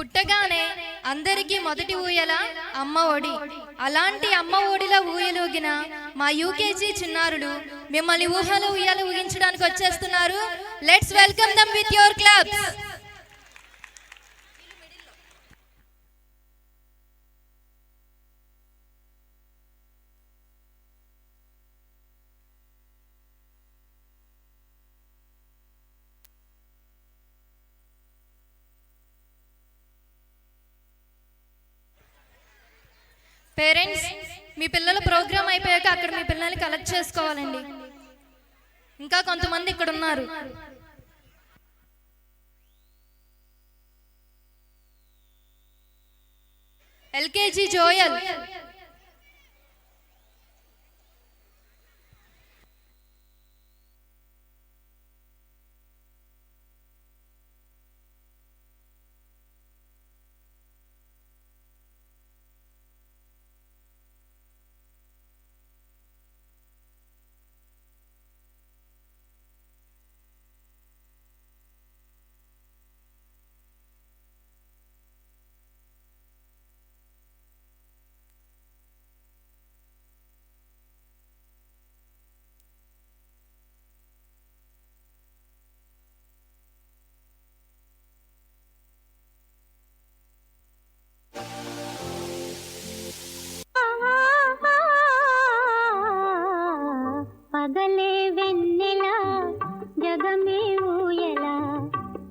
పుట్టగానే అందరికీ మొదటి ఊయల అమ్మ ఒడి. అలాంటి అమ్మ ఒడిలో ఊయలూగిన మా యూకేజీ చిన్నారులు మిమ్మల్ని ఊహలో ఊయల ఊగించడానికి వచ్చేస్తున్నారు. Let's welcome them with your claps. Parents, మీ పిల్లల ప్రోగ్రామ్ అయిపోయాక అక్కడ మీ పిల్లల్ని కలెక్ట్ చేసుకోవాలండి. ఇంకా కొంతమంది ఇక్కడ ఉన్నారు. ఎల్కేజీ జోయల్, పగలే వెన్నెలా జగమే ఊయలా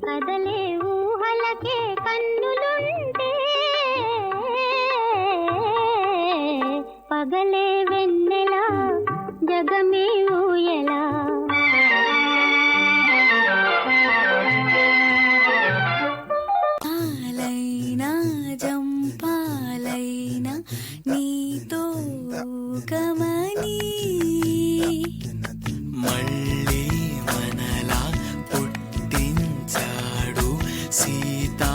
కదలే ఊహలకే కన్నులుంటే పగలే వెన్నెలా జగమే ఊయలా పాలైనా జంపాలైనా నీతో గమని మళ్ళీ మనలా పుట్టించాడు సీతారాములని.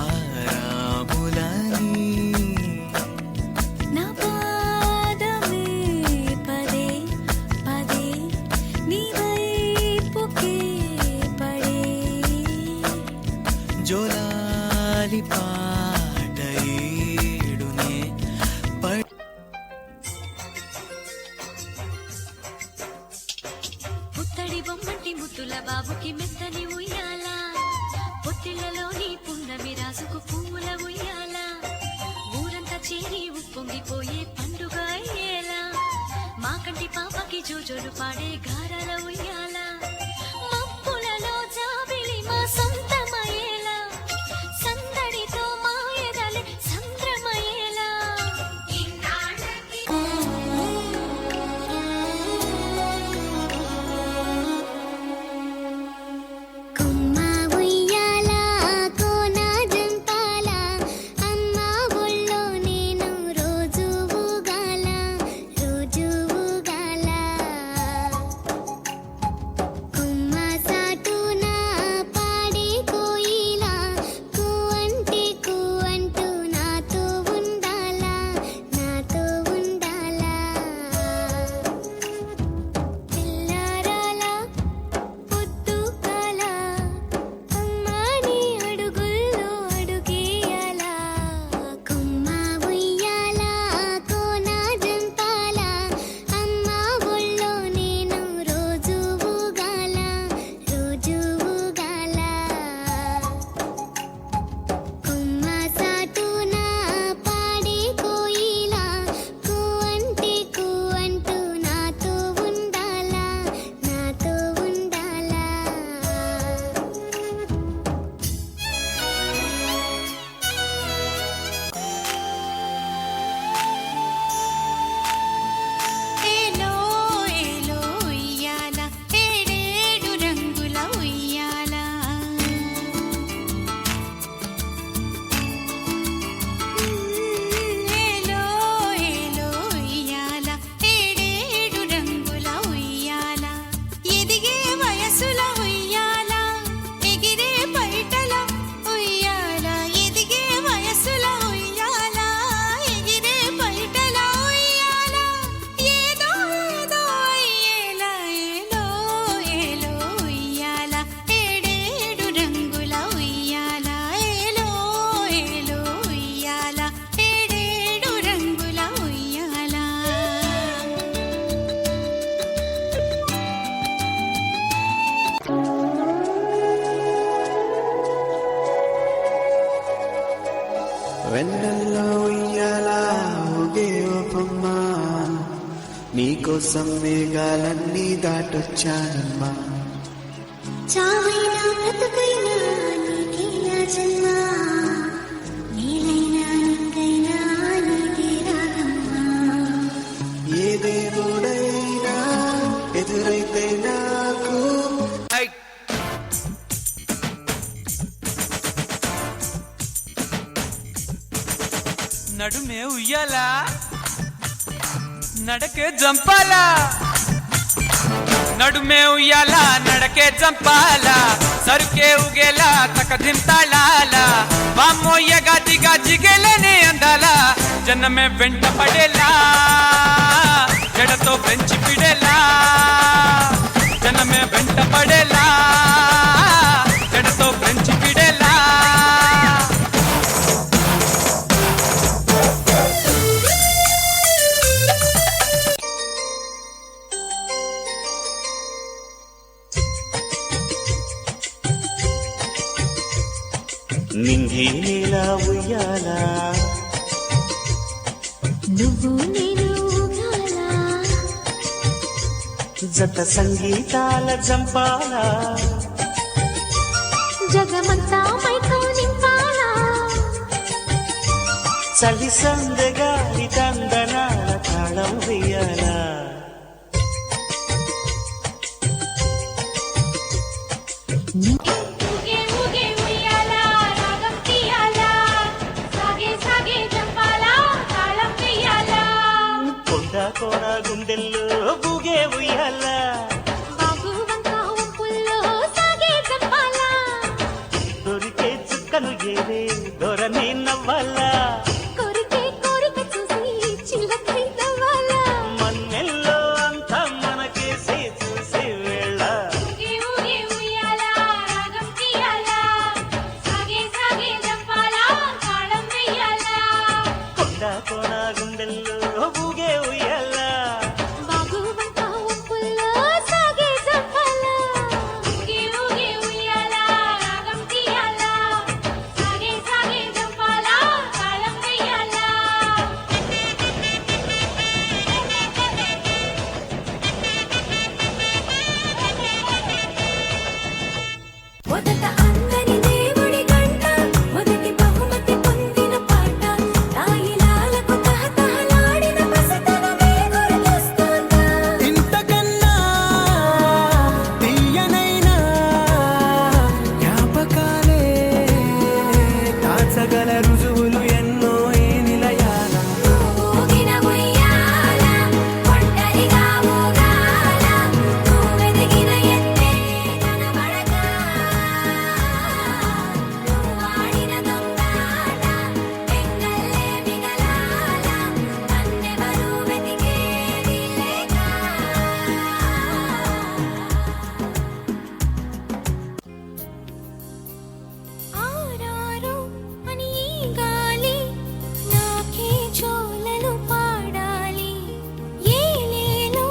నా పాదమే పదే పదే నీ వైపుకే పడే జోలాలి పాట ఏడునే పుత్తడి బొమ్మటి ముద్దుల బాబుకి మెత్తని ఉయ్యాల, పొత్తిళ్లలోని పున్నమి రాసుకు పువ్వుల ఉయ్యాల, ఊరంతా చేరి ఉప్పొంగిపోయే పండుగ అయ్యేలా, మా కంటి పాపకి జోజోలు పాడే గారాల ఉయ్యాల, మబ్బులలో జాబిలి మా సొంతమయ్యేలా, సందడితో మా ఎదలే సంద్రమయ్యేలా. కుమ్మ ఉయ్యాల కోన జంపాల అమ్మ ఒళ్ళో నేను రోజు ఊగాల రోజు ఊగాల వెన్నెల్లో ఉయ్యాల ఊగే ఓ బొమ్మ నీకోసం మేఘాలన్నీ దాటొచ్చానమ్మా చావైనా బ్రతుకైనా నీకేనా జన్మ నీలైనా నింగైనా నీకే రాగమ్మా ఏ దేవుడైనా ఎదురైతే నాకు నడుమే ఉయ్యాలా నడకే జంపాలా నడుమే ఉయ్యాలా నడకే జంపాలా సరుకే ఉగేలా తకదింతాళాలా వామోయ్యగా దిగా జిగేలేనే అందాలా జనమే వెంట పడేలా జడతో పెంచి పిడేలా జనమే వెంట పడేలా జడతో పెంచి పిడేలా నింగి నీలా ఉయ్యాలా నువ్వు నేను ఊగాలా జత సంగీతాల జంపాలా జగమంతా మైకం నింపాలా చలి సందగాలి తందనాల తాళం వేయాలా ఊగే ఊగే ఉయ్యాలా రాగం తీయాలా సాగే సాగే జంపాలా తాళం వేయాలా కొండ కోన గుండెల్లో ఊగే ఉయ్యాలా బాగు వంక ఉప్పుల్లో సాగే జంపాలా దొరికే చుక్కలు ఏవే దొరనే నవ్వాలా కోరికే కోరిక చూసి చిలకై నవ్వాలా మన్నెల్లో అంతా మనకేసే చూసే వేళ ఊగే ఊగే ఉయ్యాలా రాగం తీయాలా సాగే సాగే జంపాలా తాళం వేయాలా కొండ కోన గుండెల్లో ఊగే ఉయ్యాలా బాగు వంక ఉప్పుల్లో సాగే జంపాలా ఊగే ఊగే ఉయ్యాలా రాగం తీయాలా సాగే సాగే జంపాలా తాళం వేయాలా మొదట అందరి దేవుడి గంట మొదటి బహుమతి పొందిన పాట తాయిలాలకు తహతహలాడిన పసితనమే గుర్తొస్తుందా ఇంతకన్నా తీయనైనా జ్ఞాపకాలే దాచగల రుజువులు ఎన్నో ఈ నిలయాల ఊగిన ఉయ్యాల ఒంటరిగా ఊగాల నువ్వెదిగిన ఎత్తే కనబడగా నువ్వాడిన దొంగాట ఎంగల్లే మిగలాల నన్నెవరూ వెతికేది లేక ఆరారు అని ఈ గాలి నాకే చోలలు పాడాలి ఏలేలో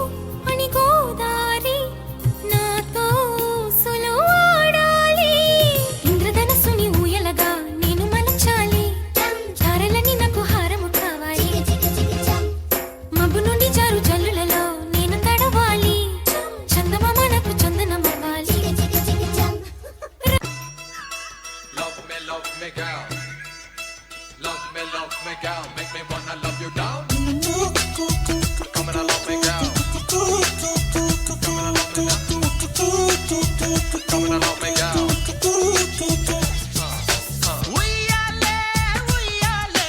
అని గోదారి నాతో ఊసులు ఆడాలి ఇంద్రధనస్సుని ఊయలగా నేను మలచాలి తారలని నాకు హారము కావాలి మబ్బు నుండి జారు జల్లులలో నేను తడవాలి చందమామ నాకు చందనమవ్వాలి Love me, girl. Love me, girl. Make me wanna love you down. Come and love me, girl. Come and love me, girl. Come and love me, girl. ఉయ్యాలే ఉయ్యాలే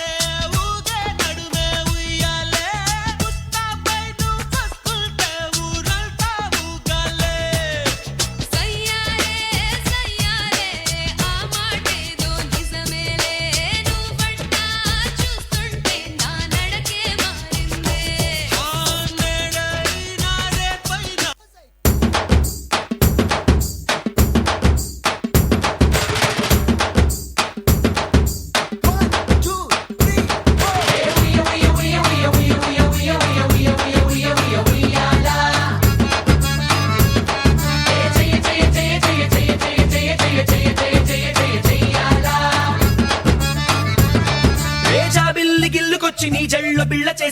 ఊగే నడుమే ఉయ్యాలే పుస్తపై నువ్వు వస్తుంటే ఊరంతా ఊగాలే సయ్యారే సయ్యారే ఆ మాటేదో నిజమేలే నువ్వంట చూస్తుంటే నా నడకే మారిందే ఆ నేడైనా రేపైనా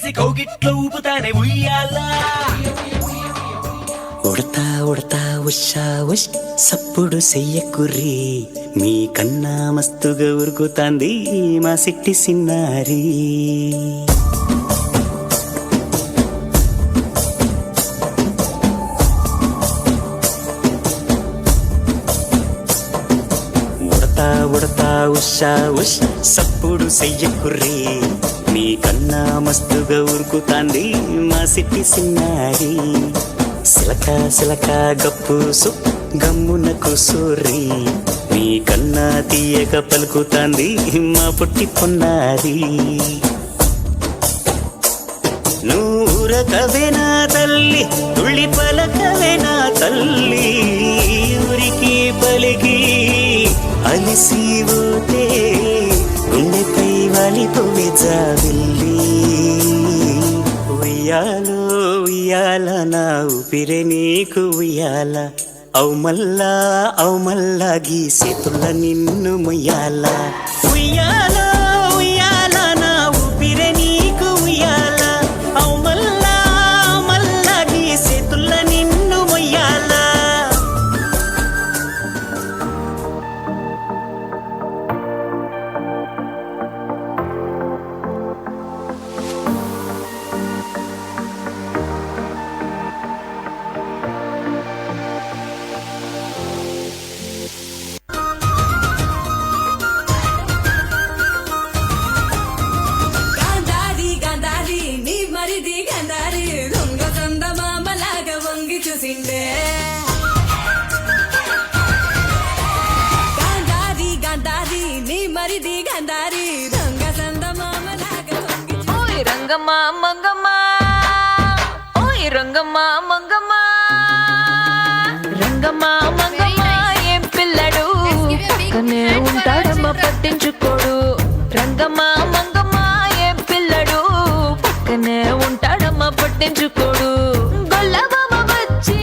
చేసి కౌగిట్లో ఊపుతానే ఉయ్యాలా ఉడతా ఉడతా ఉషా ఉష్ సప్పుడు చెయ్యకుర్రి మీ కన్నా మస్తుగా ఉరుకుతాంది మా సిట్టి సిన్నారి ఉడతా ఉడతా ఉషా ఉష్ సప్పుడు చెయ్యకుర్రి మీ కన్నా మస్తుగా ఉరుకుతాంది మా సిట్టి సిన్నారి సిలక సిలక గప్పుసు గమ్మున కూసూరి నీ కన్నా తీయక పలుకుతాంది మా పుట్టి పొన్నారి నూరకవేనా తల్లి తుళ్ళి పలకవేనా తల్లి ఊరికి పలికి అలిసిపోతే గుండెపై వాలిపోవే జావిల్లి ఉయ్యాలో ఉయ్యాల నా ఊపిరే నీకు ఉయ్యాల అవు మల్లా గీసేతుల్ల నిన్ను ముయ్యాల ఉయ్యాల ఉయ్యాల నా ఊపిరే నీకు ఉయ్యాల అవు మల్లా గీసేతుల్ల నిన్ను ముయ్యాల గాంధారి గాంధారి నీ మరిది గాంధారి దొంగ చందమామలాగా వంగి చూసిండే గాంధారి గాంధారి నీ మరిది గాంధారి దొంగ చందమామలాగా వంగి ఓయ్ రంగమ్మా మంగమ్మా ఓయ్ రంగమ్మా మంగమ్మా రంగమ్మా మంగమ్మా ఏం పిల్లడు పక్కనే ఉంటాడమ్మ పట్టించుకోడు రంగమ్మా మంగమ్మా ఏం పిల్లడు పక్కనే ఉంటాడమ్మ పట్టించుకోడు గొల్లబామ వచ్చి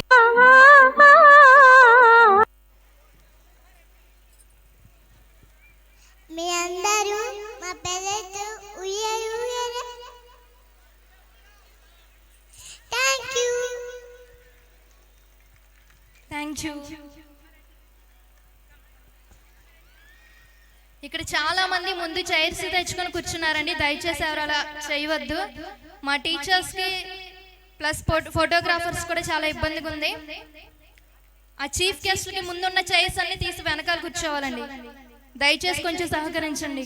మీ అందరూ మా పెద్దతో ఉయ్యారు థ్యాంక్ యూ. ఇక్కడ చాలా మంది ముందు చైర్స్ తెచ్చుకొని కూర్చున్నారండి. దయచేసి ఎవరు అలా చేయవద్దు. మా టీచర్స్ కి ప్లస్ ఫోటోగ్రాఫర్స్ కూడా చాలా ఇబ్బందిగా ఉంది. ఆ చీఫ్ గెస్ట్ కి ముందున్న చైర్స్ అన్ని తీసి వెనకాల కూర్చోవాలండి. దయచేసి కొంచెం సహకరించండి.